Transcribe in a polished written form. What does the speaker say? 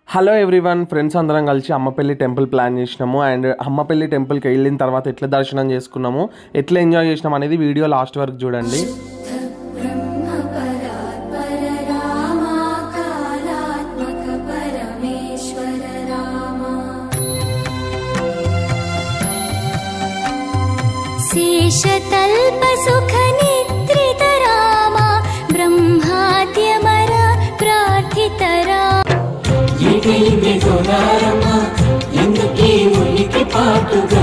Hello everyone friends అందరం కలిసి Ammapalli temple plan చేసినాము అండ్ అమ్మపల్లి టెంపుల్కి వెళ్ళిన తర్వాత ఎట్లా దర్శనం చేసుకున్నాము ఎట్లా ఎంజాయ్ చేసినాం అనేది వీడియో లాస్ట్ వరకు చూడండి. శేషతల్ప సుఖ నిద్రిత రామ బ్రహ్మాద్యమర ప్రార్థిత రామ ఎందుకే ఉనికి పాటుగా